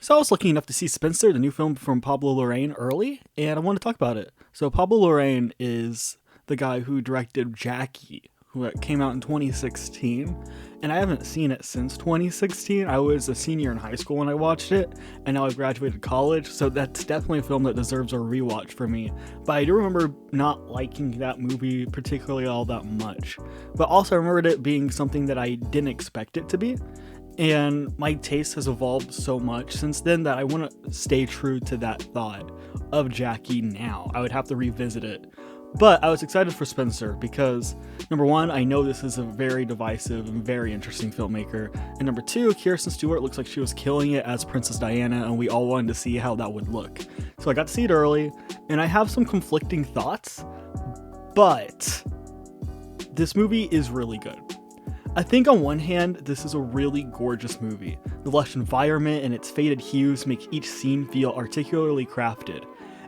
So I was lucky enough to see Spencer, the new film from Pablo Larraín, early, and I want to talk about it. So Pablo Larraín is the guy who directed Jackie, who came out in 2016, and I haven't seen it since 2016. I was a senior in high school when I watched it, and now I've graduated college, so that's definitely a film that deserves a rewatch for me. But I do remember not liking that movie particularly all that much. But also I remembered it being something that I didn't expect it to be. And my taste has evolved so much since then that I want to stay true to that thought of Jackie now. I would have to revisit it. But I was excited for Spencer because, number one, I know this is a very divisive and very interesting filmmaker. And number two, Kirsten Stewart looks like she was killing it as Princess Diana, and we all wanted to see how that would look. So I got to see it early, and I have some conflicting thoughts, but this movie is really good. I think on one hand, this is a really gorgeous movie. The lush environment and its faded hues make each scene feel articulately crafted.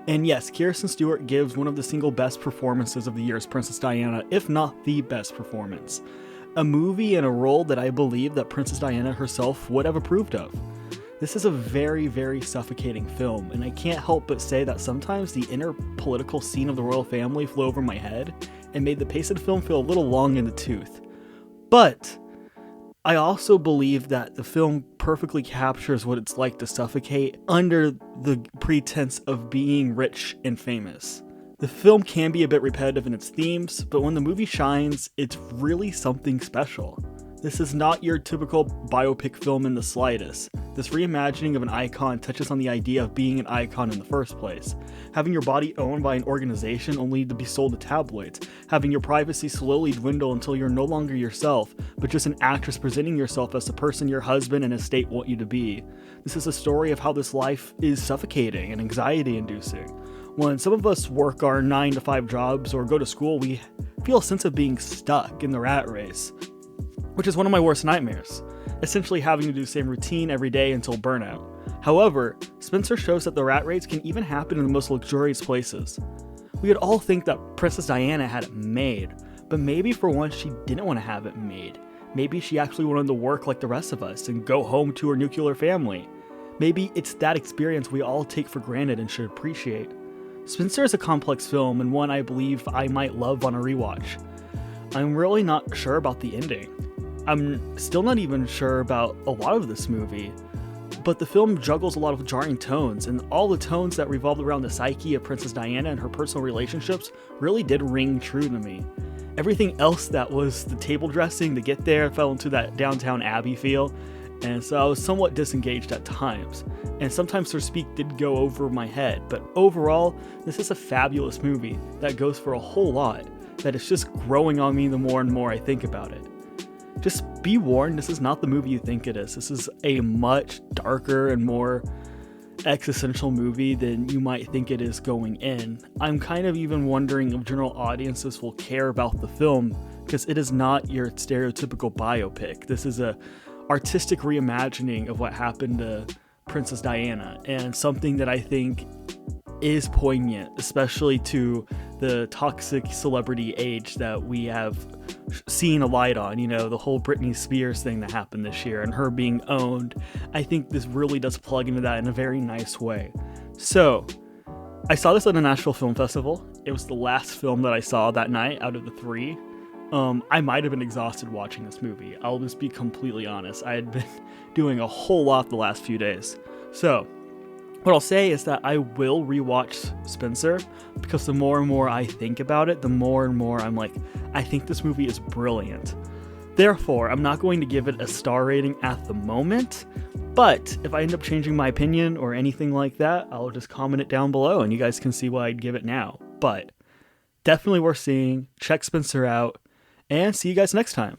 And yes, Kirsten Stewart gives one of the single best performances of the year as Princess Diana, if not the best performance. A movie and a role that I believe that Princess Diana herself would have approved of. This is a very, very suffocating film, and I can't help but say that sometimes the inner political scene of the royal family flew over my head and made the pace of the film feel a little long in the tooth. But I also believe that the film perfectly captures what it's like to suffocate under the pretense of being rich and famous. The film can be a bit repetitive in its themes, but when the movie shines, it's really something special. This is not your typical biopic film in the slightest. This reimagining of an icon touches on the idea of being an icon in the first place. Having your body owned by an organization only to be sold to tabloids. Having your privacy slowly dwindle until you're no longer yourself, but just an actress presenting yourself as the person your husband and estate want you to be. This is a story of how this life is suffocating and anxiety-inducing. When some of us work our 9-to-5 jobs or go to school, we feel a sense of being stuck in the rat race, which is one of my worst nightmares, essentially having to do the same routine every day until burnout. However, Spencer shows that the rat race can even happen in the most luxurious places. We would all think that Princess Diana had it made, but maybe for once she didn't want to have it made. Maybe she actually wanted to work like the rest of us and go home to her nuclear family. Maybe it's that experience we all take for granted and should appreciate. Spencer is a complex film and one I believe I might love on a rewatch. I'm really not sure about the ending. I'm still not even sure about a lot of this movie, but the film juggles a lot of jarring tones, and all the tones that revolved around the psyche of Princess Diana and her personal relationships really did ring true to me. Everything else that was the table dressing to get there fell into that Downtown Abbey feel, and so I was somewhat disengaged at times, and sometimes her speak did go over my head, but overall, this is a fabulous movie that goes for a whole lot, that is just growing on me the more and more I think about it. Just be warned, this is not the movie you think it is. This is a much darker and more existential movie than you might think it is going in. I'm kind of even wondering if general audiences will care about the film, because it is not your stereotypical biopic. This is a artistic reimagining of what happened to Princess Diana, and something that I think is poignant, especially to the toxic celebrity age that we have seen a light on, the whole Britney Spears thing that happened this year and her being owned. I think this really does plug into that in a very nice way. So, I saw this at a Nashville Film Festival. It was the last film that I saw that night out of the 3. I might have been exhausted watching this movie. I'll just be completely honest. I had been doing a whole lot the last few days. So, what I'll say is that I will rewatch Spencer, because the more and more I think about it, the more and more I'm like, I think this movie is brilliant. Therefore, I'm not going to give it a star rating at the moment, but if I end up changing my opinion or anything like that, I'll just comment it down below and you guys can see what I'd give it now. But definitely worth seeing. Check Spencer out, and see you guys next time.